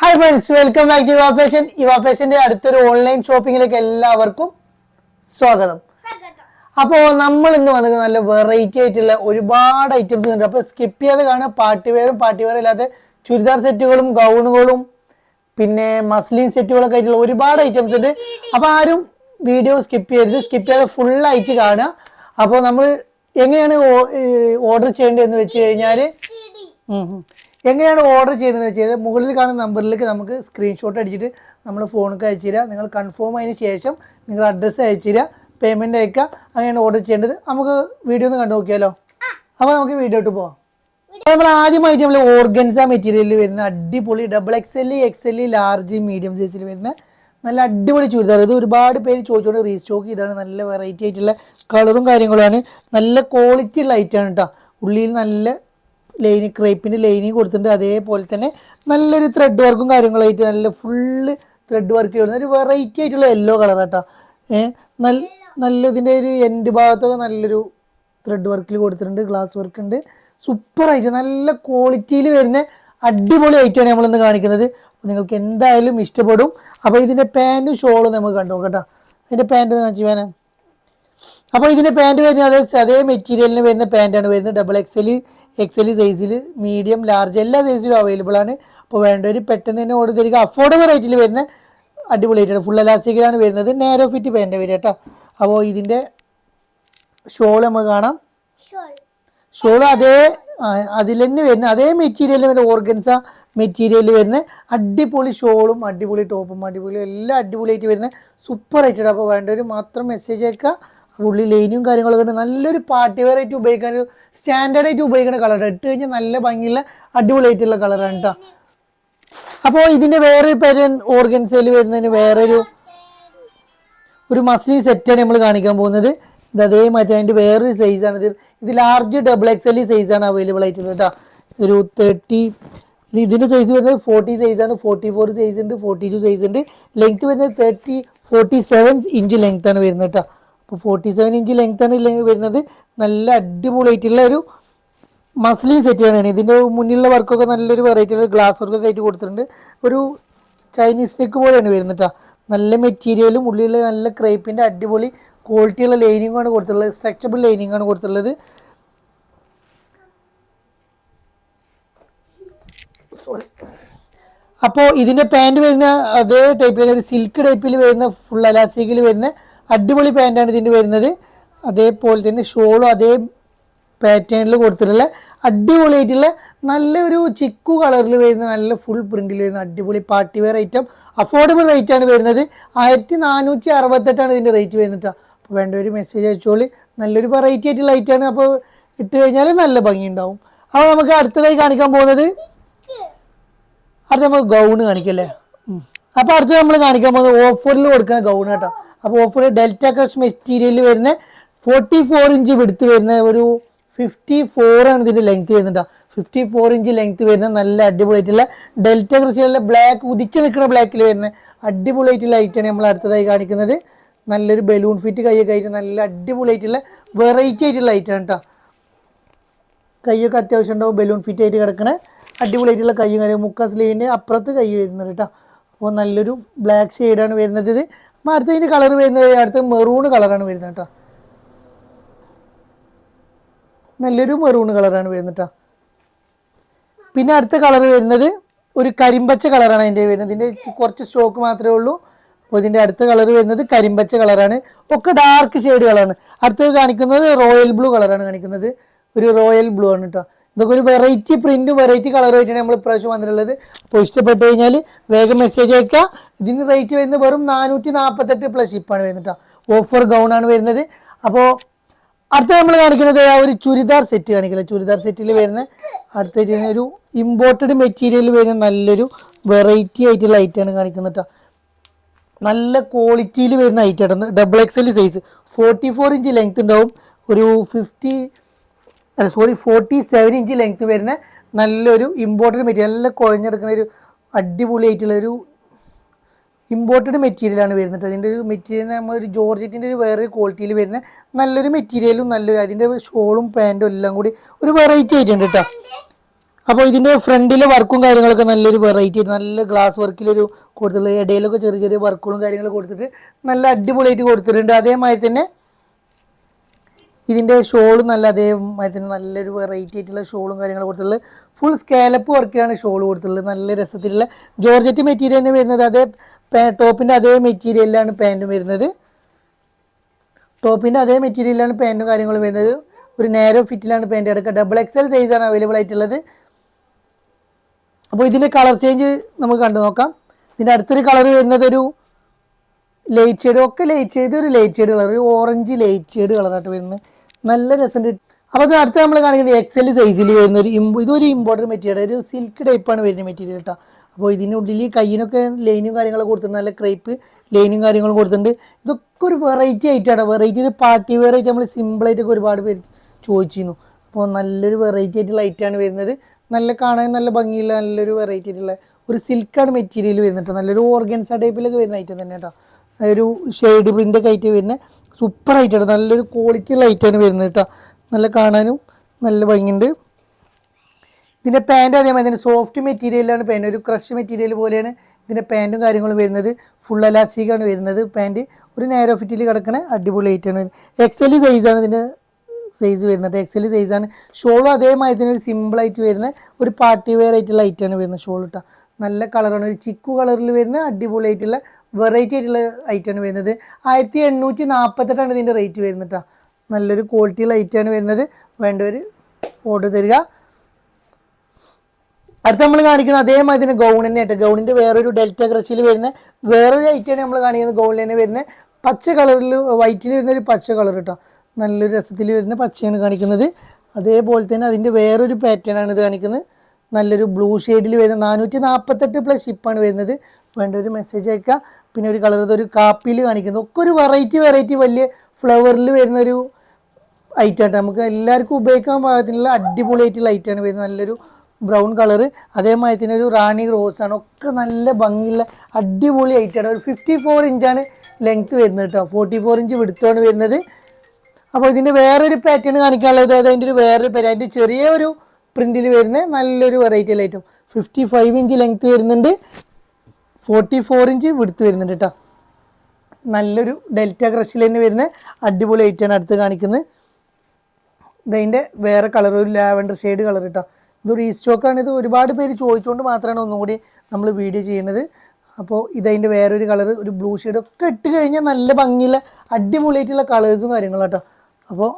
Hi friends, welcome back to Eva fashion. ഇവാഫാഷന്റെ അടുത്തൊരു online ഷോപ്പിംഗിലേക്ക് എല്ലാവർക്കും സ്വാഗതം. അപ്പോൾ നമ്മൾ ഇന്ന് വന്നത് നല്ല വെറൈറ്റി ആയിട്ടുള്ള ഒരുപാട് ഐറ്റംസ് ഉണ്ട്. അപ്പോൾ സ്കിപ്പ് ചെയ്യാതെ കാണുക. പാർട്ടി വെയർ ഇല്ലാതെ ചുരിദാർ സെറ്റുകളും ഗൗണുകളും പിന്നെ മസ്ലിൻ സെറ്റുകളൊക്കെ ആയിട്ടുള്ള ഒരുപാട് ഐറ്റംസ് ഉണ്ട്. അപ്പോൾ ആരും വീഡിയോ സ്കിപ്പ് ചെയ്യാതെ ഫുൾ ആയിട്ട് കാണുക. അപ്പോൾ നമ്മൾ എങ്ങനെയാണ് ഓർഡർ ചെയ്യേണ്ടതെന്ന് വെച്ച് കഴിഞ്ഞാൽ എങ്ങനെയാണ് ഓർഡർ ചെയ്യുന്നതെന്ന് വെച്ച് കഴിഞ്ഞാൽ മുകളിൽ കാണുന്ന നമ്പറിലേക്ക് നമുക്ക് സ്ക്രീൻഷോട്ട് അടിച്ചിട്ട് നമ്മൾ ഫോണിലേക്ക് അയച്ചു തരിക. നിങ്ങൾ കൺഫേം ആയതിനു ശേഷം നിങ്ങൾ അഡ്രസ്സ് അയച്ചു തരിക, പേയ്മെൻറ്റ് അയക്കുക. അങ്ങനെയാണ് ഓർഡർ ചെയ്യേണ്ടത്. നമുക്ക് വീഡിയോ ഒന്ന് കണ്ടു നോക്കിയാലോ. അപ്പോൾ നമുക്ക് വീഡിയോ ഇട്ട് പോവാം. നമ്മൾ ആദ്യമായിട്ട് നമ്മൾ ഓർഗൻസ മെറ്റീരിയലിൽ വരുന്ന അടിപൊളി XXL, XL, ലാർജ്, മീഡിയം സൈസിൽ വരുന്ന നല്ല അടിപൊളി ചുരിദാർ. ഇത് ഒരുപാട് പേര് ചോദിച്ചുകൊണ്ട് റീസ്റ്റോക്ക് ചെയ്താണ്. നല്ല വെറൈറ്റി ആയിട്ടുള്ള കളറും കാര്യങ്ങളുമാണ്. നല്ല ക്വാളിറ്റി ഉള്ള ഐറ്റമാണ് കേട്ടോ. ഉള്ളിൽ നല്ല ക്രേപ്പിൻ്റെ ലൈനിങ് കൊടുത്തിട്ടുണ്ട്. അതേപോലെ തന്നെ നല്ലൊരു ത്രെഡ് വർക്കും കാര്യങ്ങളായിട്ട് നല്ല ഫുള്ള് ത്രെഡ് വർക്ക് ചെയ്യുന്ന ഒരു വെറൈറ്റി ആയിട്ടുള്ള യെല്ലോ കളർ കേട്ടോ. നല്ല ഇതിൻ്റെ ഒരു എൻഡ് ഭാഗത്തൊക്കെ നല്ലൊരു ത്രെഡ് വർക്കിൽ കൊടുത്തിട്ടുണ്ട്. ഗ്ലാസ് വർക്ക് ഉണ്ട്. സൂപ്പറായിട്ട് നല്ല ക്വാളിറ്റിയിൽ വരുന്ന അടിപൊളി ഐറ്റമാണ് നമ്മളിന്ന് കാണിക്കുന്നത്. നിങ്ങൾക്ക് എന്തായാലും ഇഷ്ടപ്പെടും. അപ്പോൾ ഇതിൻ്റെ പാൻറ്റും ഷോളും നമുക്ക് കണ്ടു നോക്കാം. അതിൻ്റെ പാൻറ്റ് കാണിച്ചു വേണം. അപ്പോൾ ഇതിൻ്റെ പാൻറ്റ് വരുന്നത് അതേ മെറ്റീരിയലിന് വരുന്ന പാൻറ്റാണ് വരുന്നത്. XXL, XL സൈസിൽ, മീഡിയം, ലാർജ് എല്ലാ സൈസിലും അവൈലബിൾ ആണ്. അപ്പോൾ വേണ്ടവർ പെട്ടെന്ന് തന്നെ ഓർഡർ തരിക. അഫോർഡബിൾ റേറ്റിൽ വരുന്ന അടിപൊളിയായിട്ടാണ്. ഫുൾ എലാസ്റ്റിക്കിലാണ് വരുന്നത്. നാരോ ഫിറ്റ് പാൻറ്റ് വരിക കേട്ടോ. അപ്പോൾ ഇതിൻ്റെ ഷോൾ നമുക്ക് കാണാം. ഷോൾ അതിൽ തന്നെ വരുന്ന അതേ മെറ്റീരിയലിൽ വരുന്ന ഓർഗൻസ മെറ്റീരിയൽ വരുന്ന അടിപൊളി ഷോളും അടിപൊളി ടോപ്പും അടിപൊളി എല്ലാം അടിപൊളിയായിട്ട് വരുന്ന സൂപ്പർ ആയിട്ടാണ്. അപ്പോൾ വേണ്ടവർ മാത്രം മെസ്സേജ് അയക്കുക. ഉള്ളിൽ ലൈനും കാര്യങ്ങളൊക്കെ ഉണ്ട്. നല്ലൊരു പാർട്ടി വെയർ ആയിട്ട് ഉപയോഗിക്കാൻ, ഒരു സ്റ്റാൻഡേർഡ് ആയിട്ട് ഉപയോഗിക്കുന്ന കളർ. ഇട്ട് കഴിഞ്ഞാൽ നല്ല ഭംഗിയുള്ള അടിപൊളിയായിട്ടുള്ള കളറാണ് കേട്ടോ. അപ്പോൾ ഇതിൻ്റെ വേറൊരു പേര് ഓർഗൻസയിൽ വരുന്നതിന് വേറൊരു മസ്ലിൻ സെറ്റാണ് നമ്മൾ കാണിക്കാൻ പോകുന്നത്. ഇത് അതേമാതിരി അതിൻ്റെ വേറൊരു സൈസാണ്. ഇത് ലാർജ് XXL സൈസാണ് അവൈലബിൾ ആയിട്ടുള്ളത് കേട്ടോ. ഒരു 30 ഇതിൻ്റെ സൈസ് വരുന്നത് 40 സൈസാണ്. 44 സൈസ് ഉണ്ട്, 42 സൈസ് ഉണ്ട്. ലെങ്ത് വരുന്നത് 47 ഇഞ്ച് ലെങ്ത്താണ് വരുന്നത് കേട്ടോ. അപ്പോൾ 47 ഇഞ്ച് ലെങ്ത്താണ് വരുന്നത്. നല്ല അടിപൊളിയായിട്ടുള്ള ഒരു മസ്ലിൻ സെറ്റാണ്. ഇതിൻ്റെ മുന്നിലുള്ള വർക്കൊക്കെ നല്ലൊരു വെറൈറ്റി ഗ്ലാസ് വർക്കൊക്കെ ആയിട്ട് കൊടുത്തിട്ടുണ്ട്. ഒരു ചൈനീസ് നെക്ക് പോലെയാണ് വരുന്നത് കേട്ടോ. നല്ല മെറ്റീരിയലും ഉള്ളിൽ നല്ല ക്രേപ്പിൻ്റെ അടിപൊളി ക്വാളിറ്റിയുള്ള ലൈനിങ്ങാണ് കൊടുത്തിട്ടുള്ളത്. സ്ട്രെച്ചബിൾ ലൈനിങ്ങാണ് കൊടുത്തിട്ടുള്ളത്. അപ്പോൾ ഇതിൻ്റെ പാൻറ് വരുന്ന അതേ ടൈപ്പിൽ ഒരു സിൽക്ക് ടൈപ്പിൽ വരുന്ന ഫുൾ എലാസ്റ്റിക്കിൽ വരുന്ന അടിപൊളി പാൻറ്റാണ് ഇതിൻ്റെ വരുന്നത്. അതേപോലെ തന്നെ ഷോളും അതേ പാറ്റേണിൽ കൊടുത്തിട്ടുള്ള അടിപൊളിയായിട്ടുള്ള നല്ലൊരു ചിക്കു കളറിൽ വരുന്ന നല്ല ഫുൾ പ്രിൻറ്റിൽ വരുന്ന അടിപൊളി party wear item. Affordable rate ആണ് വരുന്നത്. 1468 ഇതിൻ്റെ റേറ്റ് വരുന്നത്. അപ്പോൾ വേണ്ടവർ മെസ്സേജ് അയച്ചോളി. നല്ലൊരു വെറൈറ്റി ആയിട്ടുള്ള ഐറ്റമാണ്. അപ്പോൾ ഇട്ട് കഴിഞ്ഞാൽ നല്ല ഭംഗി ഉണ്ടാവും. അപ്പോൾ നമുക്ക് അടുത്തതായി കാണിക്കാൻ പോകുന്നത് അടുത്ത നമുക്ക് ഗൗണ് കാണിക്കല്ലേ. അപ്പോൾ അടുത്ത് നമ്മൾ കാണിക്കാൻ പോകുന്നത് ഓഫറിൽ കൊടുക്കുന്ന ഗൗണ് കേട്ടോ. അപ്പോൾ ഓഫർ ഡെൽറ്റ ക്രഷ് മെറ്റീരിയൽ വരുന്ന 44 ഇഞ്ച് വിടുത്ത് വരുന്ന ഒരു 54 ആണ് ഇതിൻ്റെ ലെങ്ത് വരുന്നുണ്ടോ. 54 ഇഞ്ച് ലെങ്ത് വരുന്ന നല്ല അടിപൊളിയായിട്ടുള്ള ഡെൽറ്റ ക്രഷിലുള്ള ബ്ലാക്ക് ഉദിച്ച് നിൽക്കുന്ന ബ്ലാക്കിൽ വരുന്ന അടിപൊളിയായിട്ടുള്ള ഐറ്റാണ് നമ്മൾ അടുത്തതായി കാണിക്കുന്നത്. നല്ലൊരു ബലൂൺ ഫിറ്റ് കൈയൊക്കെ ആയിട്ട് നല്ല അടിപൊളിയായിട്ടുള്ള വെറൈറ്റി ആയിട്ടുള്ള ഐറ്റാണ് കേട്ടോ. കൈയൊക്കെ അത്യാവശ്യം ഉണ്ടാവും. ബലൂൺ ഫിറ്റ് ആയിട്ട് കിടക്കണ അടിപൊളിയായിട്ടുള്ള കൈയും കാര്യം. മുക്കാ സ്ലീവിൻ്റെ അപ്പുറത്ത് കൈ വരുന്നത് കേട്ടോ. അപ്പോൾ നല്ലൊരു ബ്ലാക്ക് ഷെയ്ഡാണ് വരുന്നത്. ഇത് അടുത്തതിൻ്റെ കളർ വരുന്നത് അടുത്ത മെറൂൺ കളറാണ് വരുന്നത് കേട്ടോ. നല്ലൊരു മെറൂൺ കളറാണ് വരുന്നത് കേട്ടോ. പിന്നെ അടുത്ത കളർ വരുന്നത് ഒരു കരിമ്പച്ച കളറാണ് അതിൻ്റെ വരുന്നത്. ഇതിൻ്റെ കുറച്ച് സ്റ്റോക്ക് മാത്രമേ ഉള്ളൂ. അപ്പോൾ ഇതിൻ്റെ അടുത്ത കളർ വരുന്നത് കരിമ്പച്ച കളറാണ്. ഒക്കെ ഡാർക്ക് ഷെയ്ഡ് കളറാണ്. അടുത്തത് കാണിക്കുന്നത് റോയൽ ബ്ലൂ കളറാണ് കാണിക്കുന്നത്. ഒരു റോയൽ ബ്ലൂ ആണ് കേട്ടോ. ഇതൊക്കെ ഒരു വെറൈറ്റി പ്രിൻറ്റും വെറൈറ്റി കളറുമായിട്ടാണ് നമ്മൾ ഇപ്രാവശ്യം വന്നിട്ടുള്ളത്. അപ്പോൾ ഇഷ്ടപ്പെട്ട് കഴിഞ്ഞാൽ വേഗം മെസ്സേജ് അയക്കുക. ഇതിന് റേറ്റ് വരുന്നത് വെറും 448 പ്ലസ് ഷിപ്പാണ് വരുന്നത് കേട്ടോ. ഓഫർ ഗൗണാണ് വരുന്നത്. അപ്പോൾ അടുത്ത നമ്മൾ കാണിക്കുന്നത് ആ ഒരു ചുരിദാർ സെറ്റ് കാണിക്കില്ല. ചുരിദാർ സെറ്റിൽ വരുന്ന അടുത്ത ഒരു ഇമ്പോർട്ടഡ് മെറ്റീരിയൽ വരുന്ന നല്ലൊരു വെറൈറ്റി ആയിട്ടുള്ള ഐറ്റാണ് കാണിക്കുന്നത് കേട്ടോ. നല്ല ക്വാളിറ്റിയിൽ വരുന്ന ഐറ്റാണ്. XXL സൈസ് 44 ഇഞ്ച് ലെങ്ത് ഉണ്ടാവും. ഒരു 47 ഇഞ്ച് ലെങ്ത് വരുന്ന നല്ലൊരു ഇമ്പോർട്ടഡ് മെറ്റീരിയൽ, നല്ല കുഴഞ്ഞെടുക്കുന്ന ഒരു അടിപൊളിയായിട്ടുള്ള ഒരു ഇമ്പോർട്ടഡ് മെറ്റീരിയലാണ് വരുന്നത്. അതിൻ്റെ ഒരു മെറ്റീരിയൽ നമ്മളൊരു ജോർജറ്റിൻ്റെ ഒരു വേറെ ക്വാളിറ്റിയിൽ വരുന്ന നല്ലൊരു മെറ്റീരിയലും നല്ലൊരു അതിൻ്റെ ഷോളും പാൻറ്റും എല്ലാം കൂടി ഒരു വെറൈറ്റി ആയിട്ടുണ്ട് കേട്ടോ. അപ്പോൾ ഇതിന്റെ ഫ്രണ്ടിലെ വർക്കും കാര്യങ്ങളൊക്കെ നല്ലൊരു വെറൈറ്റി, നല്ല ഗ്ലാസ് വർക്കിലൊരു കൊടുത്തിട്ടുള്ള, ഇടയിലൊക്കെ ചെറിയ ചെറിയ വർക്കുകളും കാര്യങ്ങളും കൊടുത്തിട്ട് നല്ല അടിപൊളിയായിട്ട് കൊടുത്തിട്ടുണ്ട്. അതേമാതിരി തന്നെ ഇതിന്റെ ഷോളും നല്ല അതേമാതിരി തന്നെ നല്ലൊരു വെറൈറ്റി ആയിട്ടുള്ള ഷോളും കാര്യങ്ങളും കൊടുത്തിട്ടുള്ളത്. ഫുൾ സ്കാലപ്പ് വർക്കിലാണ് ഷോൾ കൊടുത്തിട്ടുള്ളത്. നല്ല രസത്തിലുള്ള ജോർജറ്റ് മെറ്റീരിയൽ തന്നെ വരുന്നത്. അതേ ടോപ്പിന്റെ അതേ മെറ്റീരിയലിലാണ് പാൻറ്റും വരുന്നത്. ടോപ്പിന്റെ അതേ മെറ്റീരിയലാണ് പാൻറ്റും കാര്യങ്ങളും വരുന്നത്. ഒരു നേരോ ഫിറ്റിലാണ് പാൻറ് എടുക്കുക. ഡബിൾ XL സൈസാണ് അവൈലബിൾ ആയിട്ടുള്ളത്. അപ്പോൾ ഇതിന്റെ കളർ ചേഞ്ച് നമുക്ക് കണ്ടു നോക്കാം. ഇതിന്റെ അടുത്തൊരു കളർ വരുന്നത് ഒരു ലൈറ്റ് ഷെയ്ഡ്, ഒക്കെ ലൈറ്റ് ഷെയ്ഡ്, ഒരു ലൈറ്റ് ഷെയ്ഡ് കളർ, ഒരു ഓറഞ്ച് ലൈറ്റ് ഷെയ്ഡ് കളറായിട്ട് വരുന്നത്. നല്ല രസമുണ്ട്. അപ്പോൾ ഇത് അടുത്ത് നമ്മൾ കാണിക്കുന്നത് XL സൈസിൽ വരുന്ന ഒരു ഇതൊരു ഇമ്പോർട്ടൻറ്റ് മെറ്റീരിയൽ, ഒരു സിൽക്ക് ടൈപ്പാണ് വരുന്ന മെറ്റീരിയൽ കേട്ടോ. അപ്പോൾ ഇതിനുള്ളിൽ കയ്യിനൊക്കെ ലൈനും കാര്യങ്ങളൊക്കെ കൊടുത്തിട്ടുണ്ട്. നല്ല ക്രേപ്പ് ലൈനും കാര്യങ്ങളും കൊടുത്തിട്ടുണ്ട്. ഇതൊക്കെ ഒരു വെറൈറ്റി ആയിട്ടാണ്. വെറൈറ്റി ഒരു പാർട്ടി വെയർ ആയിട്ട് നമ്മൾ സിമ്പിളായിട്ടൊക്കെ ഒരുപാട് പേര് ചോദിച്ചിരുന്നു. അപ്പോൾ നല്ലൊരു വെറൈറ്റി ആയിട്ടുള്ള ഐറ്റാണ് വരുന്നത്. നല്ല കാണാൻ നല്ല ഭംഗിയുള്ള നല്ലൊരു വെറൈറ്റി ആയിട്ടുള്ള ഒരു സിൽക്കാണ് മെറ്റീരിയൽ വരുന്നുണ്ട്. നല്ലൊരു ഓർഗൻസ ടൈപ്പിലൊക്കെ വരുന്ന ഐറ്റം തന്നെ കേട്ടോ. ഒരു ഷെയ്ഡ് പ്രിൻ്റൊക്കെ ആയിട്ട് വരുന്ന സൂപ്പർ ആയിട്ടാണ്, നല്ലൊരു ക്വാളിറ്റി ഉള്ള ഐറ്റാണ് വരുന്നത് കേട്ടോ. നല്ല കാണാനും നല്ല ഭംഗിയുണ്ട്. ഇതിൻ്റെ പാൻറ്റ് അതേമാതിരി തന്നെ സോഫ്റ്റ് മെറ്റീരിയലാണ് പാൻറ്റ്, ഒരു ക്രഷ് മെറ്റീരിയൽ പോലെയാണ് ഇതിൻ്റെ പാൻറ്റും കാര്യങ്ങളും വരുന്നത്. ഫുൾ എലാസ്റ്റിക്കാണ് വരുന്നത് പാൻറ്റ്. ഒരു നേരോ ഫിറ്റിൽ കിടക്കണ അടിപൊളി ഐറ്റാണ് വരുന്നത്. XL സൈസാണ് ഇതിൻ്റെ സൈസ് വരുന്നത്. XL സൈസാണ്. ഷോളും അതേമാതിരി തന്നെ ഒരു സിമ്പിളായിട്ട് വരുന്ന ഒരു പാർട്ടി വെയർ ആയിട്ടുള്ള ഐറ്റാണ് വരുന്നത് ഷോൾ കേട്ടോ. നല്ല കളറാണ്, ഒരു ചിക്കു കളറിൽ വരുന്ന അടിപൊളി ആയിട്ടുള്ള വെറൈറ്റി ആയിട്ടുള്ള ഐറ്റാണ് വരുന്നത്. 1848 ഇതിൻ്റെ റേറ്റ് വരുന്നത് കേട്ടോ. നല്ലൊരു ക്വാളിറ്റിയുള്ള ഐറ്റാണ് വരുന്നത്. വേണ്ടവർ ഓർഡർ തരിക. അടുത്ത് നമ്മൾ കാണിക്കുന്നത് അതേമാതിരി തന്നെ ഗൗൺ തന്നെ ആയിട്ട്, ഗൗണിൻ്റെ വേറൊരു ഡെൽറ്റ ക്രഷിൽ വരുന്ന വേറൊരു ഐറ്റാണ് നമ്മൾ കാണിക്കുന്നത്. ഗൗണിൽ തന്നെ വരുന്ന പച്ച കളറിൽ വൈറ്റിൽ വരുന്ന ഒരു പച്ച കളർ കേട്ടോ. നല്ലൊരു രസത്തിൽ വരുന്ന പച്ചയാണ് കാണിക്കുന്നത്. അതേപോലെ തന്നെ അതിൻ്റെ വേറൊരു പാറ്റേൺ ആണ് ഇത് കാണിക്കുന്നത്. നല്ലൊരു ബ്ലൂ ഷെയ്ഡിൽ വരുന്ന 448 പ്ലസ് ഷിപ്പാണ് വരുന്നത്. വേണ്ട ഒരു മെസ്സേജ് അയക്കുക. പിന്നെ ഒരു കളർ ഇതൊരു കാപ്പിയിൽ കാണിക്കുന്നത്. ഒക്കെ ഒരു വെറൈറ്റി വലിയ ഫ്ലവറിൽ വരുന്നൊരു ഐറ്റാണ്. നമുക്ക് എല്ലാവർക്കും ഉപയോഗിക്കാൻ പാകത്തിനുള്ള അടിപൊളിയായിട്ടുള്ള ഐറ്റാണ് വരുന്നത്. നല്ലൊരു ബ്രൗൺ കളറ്, അതേമാതിരി തന്നെ ഒരു റാണി റോസാണ്. ഒക്കെ നല്ല ഭംഗിയുള്ള അടിപൊളി ഐറ്റാണ്. ഒരു 54 ഇഞ്ചാണ് ലെങ്ത്ത് വരുന്നത് കേട്ടോ. 44 ഇഞ്ച് വിടുത്താണ് വരുന്നത്. അപ്പോൾ ഇതിൻ്റെ വേറൊരു പാറ്റേൺ കാണിക്കാനുള്ളത്, അതിൻ്റെ ഒരു വേറൊരു പാറ്റേൺ, അതിൻ്റെ ചെറിയ ഒരു പ്രിന്റിൽ വരുന്ന നല്ലൊരു വെറൈറ്റി ഐറ്റം. 55 ഇഞ്ച് ലെങ്ത്ത് വരുന്നുണ്ട്, 44 ഇഞ്ച് വിടുത്ത് വരുന്നുണ്ട് കേട്ടോ. നല്ലൊരു ഡെൽറ്റ ക്രഷിൽ തന്നെ വരുന്ന അടിപൊളി ഐറ്റാണ് അടുത്ത് കാണിക്കുന്നത്. ഇതിൻ്റെ വേറെ കളർ ഒരു ലാവൻഡർ ഷെയ്ഡ് കളർ കേട്ടോ. ഇത് റീസ്റ്റോക്കാണ്. ഇത് ഒരുപാട് പേര് ചോദിച്ചുകൊണ്ട് മാത്രമാണ് ഒന്നുകൂടി നമ്മൾ വീഡിയോ ചെയ്യുന്നത്. അപ്പോൾ ഇതതിൻ്റെ വേറൊരു കളർ ഒരു ബ്ലൂ ഷെയ്ഡ് ഒക്കെ ഇട്ട് കഴിഞ്ഞാൽ നല്ല ഭംഗിയുള്ള അടിപൊളിയായിട്ടുള്ള കളേഴ്സും കാര്യങ്ങളും കേട്ടോ. അപ്പോൾ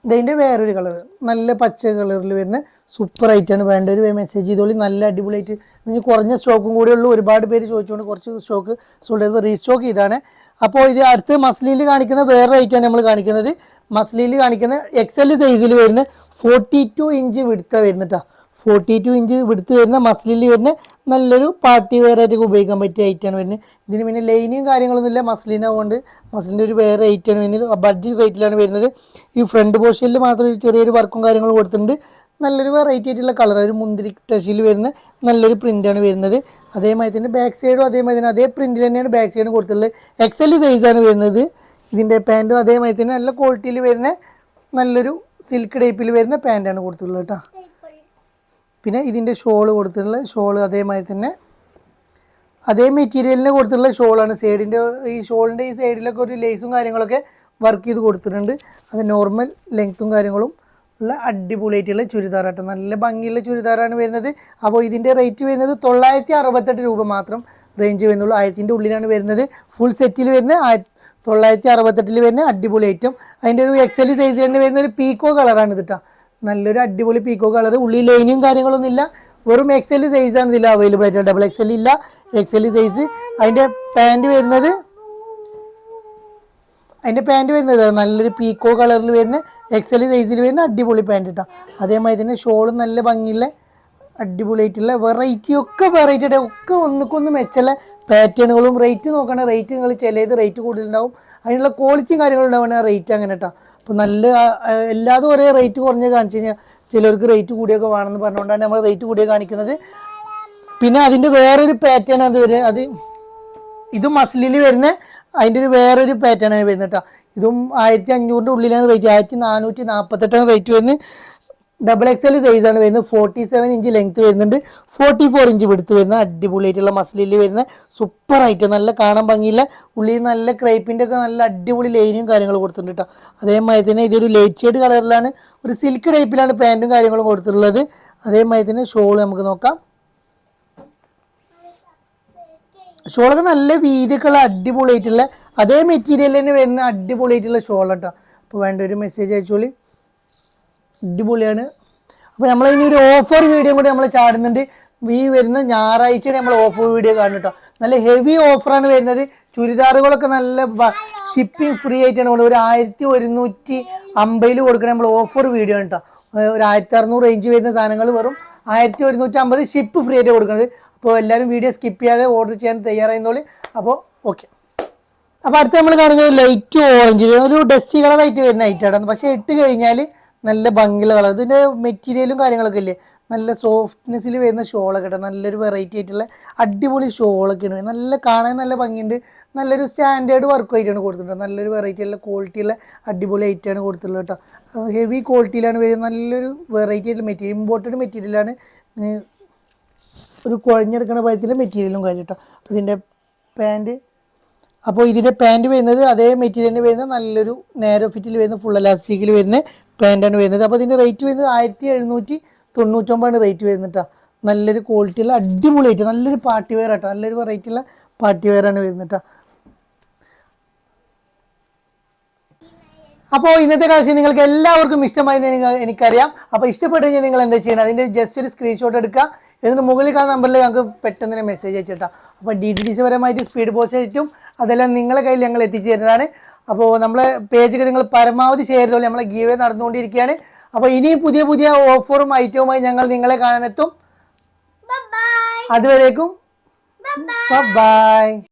ഇതിൻ്റെ വേറൊരു കളർ നല്ല പച്ച കളറിൽ വരുന്ന സൂപ്പർ ആയിട്ടാണ്. വേണ്ട ഒരു മെസ്സേജ് ചെയ്തോളി. നല്ല അടിപൊളിയായിട്ട് നിങ്ങൾ കുറഞ്ഞ സ്റ്റോക്കും കൂടെ ഉള്ളൂ. ഒരുപാട് പേര് ചോദിച്ചുകൊണ്ട് കുറച്ച് സ്റ്റോക്ക് സോൾഡ് ചെയ്ത് റീസ്റ്റോക്ക് ചെയ്താണ്. അപ്പോൾ ഇത് അടുത്ത് മസ്ലിയിൽ കാണിക്കുന്ന വേറെ ഐറ്റാണ് നമ്മൾ കാണിക്കുന്നത്. മസ്ലിയിൽ കാണിക്കുന്ന XL സൈസിൽ വരുന്ന 42 ഇഞ്ച് വിടുത്താണ് വരുന്നത് കേട്ടോ. 42 ഇഞ്ച് വിടുത്ത് വരുന്ന മസ്ലിയിൽ വരുന്ന നല്ലൊരു പാർട്ടി വെയർ ആയിട്ട് ഉപയോഗിക്കാൻ പറ്റിയ ഐറ്റാണ് വരുന്നത്. ഇതിന് പിന്നെ ലൈനും കാര്യങ്ങളൊന്നുമില്ല, മസ്ലിനാവുകൊണ്ട് മസ്ലിൻ്റെ ഒരു വേറെ ഐറ്റാണ് വരുന്നത്. ബഡ്ജറ്റ് റേറ്റിലാണ് വരുന്നത്. ഈ ഫ്രണ്ട് പോർഷനിൽ മാത്രം ഒരു ചെറിയൊരു വർക്കും കാര്യങ്ങളും കൊടുത്തിട്ടുണ്ട്. നല്ലൊരു വെറൈറ്റി ആയിട്ടുള്ള കളർ, ഒരു മുന്തിരി ടച്ചിൽ വരുന്ന നല്ലൊരു പ്രിൻ്റാണ് വരുന്നത്. അതേമാതിരി തന്നെ ബാക്ക് സൈഡും അതേമാതിരി തന്നെ അതേ പ്രിൻറ്റിൽ തന്നെയാണ് ബാക്ക് സൈഡും കൊടുത്തിട്ടുള്ളത്. XL സൈസാണ് വരുന്നത്. ഇതിൻ്റെ പാൻറ്റും അതേമാതിരി തന്നെ നല്ല ക്വാളിറ്റിയിൽ വരുന്ന നല്ലൊരു സിൽക്ക് ടൈപ്പിൽ വരുന്ന പാൻറ്റാണ് കൊടുത്തിട്ടുള്ളത് കേട്ടോ. പിന്നെ ഇതിൻ്റെ ഷോള് കൊടുത്തിട്ടുള്ള ഷോള് അതേമാതിരി തന്നെ അതേ മെറ്റീരിയലിന് കൊടുത്തിട്ടുള്ള ഷോളാണ്. സൈഡിൻ്റെ ഈ ഷോളിൻ്റെ ഈ സൈഡിലൊക്കെ ഒരു ലേസും കാര്യങ്ങളൊക്കെ വർക്ക് ചെയ്ത് കൊടുത്തിട്ടുണ്ട്. അത് നോർമൽ ലെങ്ത്തും കാര്യങ്ങളും ഉള്ള അടിപൊളിയായിട്ടുള്ള ചുരിദാറായിട്ട് നല്ല ഭംഗിയുള്ള ചുരിദാറാണ് വരുന്നത്. അപ്പോൾ ഇതിൻ്റെ റേറ്റ് വരുന്നത് 968 രൂപ മാത്രം റേഞ്ച് വരുന്നുള്ളൂ. 1000-ൻ്റെ ഉള്ളിലാണ് വരുന്നത്. ഫുൾ സെറ്റിൽ വരുന്ന 968 വരുന്ന അടിപൊളി ഐറ്റം. അതിൻ്റെ ഒരു XL സൈസ് തന്നെ വരുന്ന ഒരു പീക്കോ കളറാണ് ഇത് കേട്ടോ. നല്ലൊരു അടിപൊളി പീക്കോ കളർ. ഉള്ളിൽ ലൈനും കാര്യങ്ങളൊന്നും ഇല്ല. വെറും XL സൈസാണ് ഇതിൽ അവൈലബിൾ ആയിട്ടുള്ളത്. ഡബിൾ XL ഇല്ല, XL സൈസ്. അതിൻ്റെ പാൻറ്റ് വരുന്നത് നല്ലൊരു പീക്കോ കളറിൽ വരുന്ന XL സൈസിൽ വരുന്ന അടിപൊളി പാൻറ്റ് കേട്ടോ. അതേമാതിരി തന്നെ ഷോളും നല്ല ഭംഗിയുള്ള അടിപൊളിയായിട്ടുള്ള വെറൈറ്റി ഒക്കെ ഒന്നുക്കൊന്ന് മെച്ചുള്ള പാറ്റേണുകളും. റേറ്റ് നോക്കണം. റേറ്റ് നിങ്ങൾ ചിലത് റേറ്റ് കൂടുതലുണ്ടാവും, അതിനുള്ള ക്വാളിറ്റിയും കാര്യങ്ങളും ഉണ്ടാവുകയാണെങ്കിൽ റേറ്റ് അങ്ങനെ കേട്ടോ. അപ്പോൾ നല്ല എല്ലാതും ഒരേ റേറ്റ് കുറഞ്ഞ് കാണിച്ചു കഴിഞ്ഞാൽ ചിലർക്ക് റേറ്റ് കൂടിയൊക്കെ വേണമെന്ന് പറഞ്ഞുകൊണ്ടാണ് നമ്മൾ റേറ്റ് കൂടിയ കാണിക്കുന്നത്. പിന്നെ അതിൻ്റെ വേറൊരു പാറ്റേൺ അത് വരുന്നത്, ഇതും മസ്ലിൽ വരുന്ന അതിൻ്റെ ഒരു വേറൊരു പാറ്റേൺ ആണ് വരുന്നത് കേട്ടോ. ഇതും 1500-ൻ്റെ ഉള്ളിലാണ് റേറ്റ്. 1448 റേറ്റ് വരുന്നത്. XXL സൈസാണ് വരുന്നത്. 47 ഇഞ്ച് ലെങ്ത് വരുന്നുണ്ട്, 44 ഇഞ്ച് വിടുത്ത് വരുന്ന അടിപൊളിയായിട്ടുള്ള മസിലിൽ വരുന്ന സൂപ്പർ ആയിട്ട് നല്ല കാണാൻ ഭംഗിയില്ല, ഉള്ളിൽ നല്ല ക്രൈപ്പിൻ്റെ ഒക്കെ നല്ല അടിപൊളി ലൈനും കാര്യങ്ങളും കൊടുത്തിട്ടുണ്ട് കേട്ടോ. അതേമാതിരി തന്നെ ഇതൊരു ലൈറ്റ് ഷെയ്ഡ് കളറിലാണ്, ഒരു സിൽക്ക് ടൈപ്പിലാണ് പാൻറ്റും കാര്യങ്ങളും കൊടുത്തിട്ടുള്ളത്. അതേമാതിരി തന്നെ ഷോൾ നമുക്ക് നോക്കാം. ഷോളൊക്കെ നല്ല വീതിയൊക്കെയുള്ള അടിപൊളിയായിട്ടുള്ള അതേ മെറ്റീരിയൽ തന്നെ വരുന്ന അടിപൊളിയായിട്ടുള്ള ഷോൾ കേട്ടോ. അപ്പോൾ വേണ്ട ഒരു മെസ്സേജ് അയച്ചോളി, അടിപൊളിയാണ്. അപ്പോൾ നമ്മളിനി ഒരു ഓഫർ വീഡിയോ കൂടി നമ്മൾ ചാടുന്നുണ്ട്. ഈ വരുന്ന ഞായറാഴ്ചയാണ് നമ്മൾ ഓഫർ വീഡിയോ കാണും കേട്ടോ. നല്ല ഹെവി ഓഫറാണ് വരുന്നത്. ചുരിദാറുകളൊക്കെ നല്ല ഷിപ്പിംഗ് ഫ്രീ ആയിട്ടാണ് കൊടുക്കുന്നത്. ഒരു 1150 കൊടുക്കണം നമ്മൾ ഓഫർ വീഡിയോ ആണ് കേട്ടോ. ഒരു 1600 റേഞ്ച് വരുന്ന സാധനങ്ങൾ വെറും 1150 ഷിപ്പ് ഫ്രീ ആയിട്ട് കൊടുക്കുന്നത്. അപ്പോൾ എല്ലാവരും വീഡിയോ സ്കിപ്പ് ചെയ്യാതെ ഓർഡർ ചെയ്യാൻ തയ്യാറായിരുന്നോളി. അപ്പോൾ ഓക്കെ. അപ്പോൾ അടുത്ത് നമ്മൾ കാണുന്നത് ലൈറ്റ് ഓറഞ്ച്, ഒരു ഡസ്റ്റി കളറായിട്ട് വരുന്ന ഐറ്റാണ്. പക്ഷേ ഇട്ട് കഴിഞ്ഞാൽ നല്ല ഭംഗിയുള്ള കളർ. ഇതിൻ്റെ മെറ്റീരിയലും കാര്യങ്ങളൊക്കെ ഇല്ലേ, നല്ല സോഫ്റ്റ്നെസ്സിൽ വരുന്ന ഷോളൊക്കെ കേട്ടോ. നല്ലൊരു വെറൈറ്റി ആയിട്ടുള്ള അടിപൊളി ഷോളൊക്കെയാണ്. നല്ല കാണാൻ നല്ല ഭംഗിയുണ്ട്. നല്ലൊരു സ്റ്റാൻഡേർഡ് വർക്ക് ആയിട്ടാണ് കൊടുത്തിട്ടുള്ളത്. നല്ലൊരു വെറൈറ്റി ഉള്ള ക്വാളിറ്റിയുള്ള അടിപൊളി ഐറ്റാണ് കൊടുത്തിട്ടുള്ളത് കേട്ടോ. ഹെവി ക്വാളിറ്റിയിലാണ് വരുന്നത്. നല്ലൊരു വെറൈറ്റി ആയിട്ടുള്ള മെറ്റീരിയൽ, ഇമ്പോർട്ടഡ് മെറ്റീരിയലാണ്. ഒരു കുഴഞ്ഞെടുക്കുന്ന പഴത്തിലെ മെറ്റീരിയലും കാര്യം കേട്ടോ. ഇതിൻ്റെ പാൻറ്റ്, അപ്പോൾ ഇതിൻ്റെ പാൻറ്റ് വരുന്നത് അതേ മെറ്റീരിയലിന് വരുന്ന നല്ലൊരു നാരോ ഫിറ്റിൽ വരുന്ന ഫുൾ എലാസ്റ്റിക്കിൽ വരുന്ന പാൻറ്റാണ് വരുന്നത്. അപ്പോൾ ഇതിൻ്റെ റേറ്റ് വരുന്നത് 1799 റേറ്റ് വരുന്നത് കേട്ടോ. നല്ലൊരു ക്വാളിറ്റിയുള്ള അടിപൊളിയായിട്ട് നല്ലൊരു പാർട്ടി വെയർ കേട്ടോ. നല്ലൊരു വെറൈറ്റിയുള്ള പാർട്ടി വെയറാണ് വരുന്നത് കേട്ടോ. അപ്പോൾ ഇന്നത്തെ കാഴ്ച നിങ്ങൾക്ക് എല്ലാവർക്കും ഇഷ്ടമായി എനിക്കറിയാം. അപ്പോൾ ഇഷ്ടപ്പെട്ടു കഴിഞ്ഞാൽ നിങ്ങൾ എന്താ ചെയ്യണം, അതിൻ്റെ ജസ്റ്റ് ഒരു സ്ക്രീൻഷോട്ട് എടുക്കുക, എന്നിട്ട് മുകളിൽ കാണുന്ന നമ്പറിൽ ഞങ്ങൾക്ക് പെട്ടെന്ന് തന്നെ മെസ്സേജ് അയച്ചിട്ടാ. അപ്പോൾ DTDC പരമായിട്ട് സ്പീഡ് പോസ്റ്റ് ആയിട്ടും അതെല്ലാം നിങ്ങളെ കയ്യിൽ ഞങ്ങൾ എത്തിച്ചു തരുന്നതാണ്. അപ്പോൾ നമ്മളെ പേജൊക്കെ നിങ്ങൾ പരമാവധി ഷെയർ ചെയ്തോളൂ. നമ്മളെ ഗീവ് നടന്നുകൊണ്ടിരിക്കുകയാണ്. അപ്പോൾ ഇനിയും പുതിയ പുതിയ ഓഫറും ഐറ്റവുമായി ഞങ്ങൾ നിങ്ങളെ കാണാനെത്തും. അതുവരേക്കും ബൈ.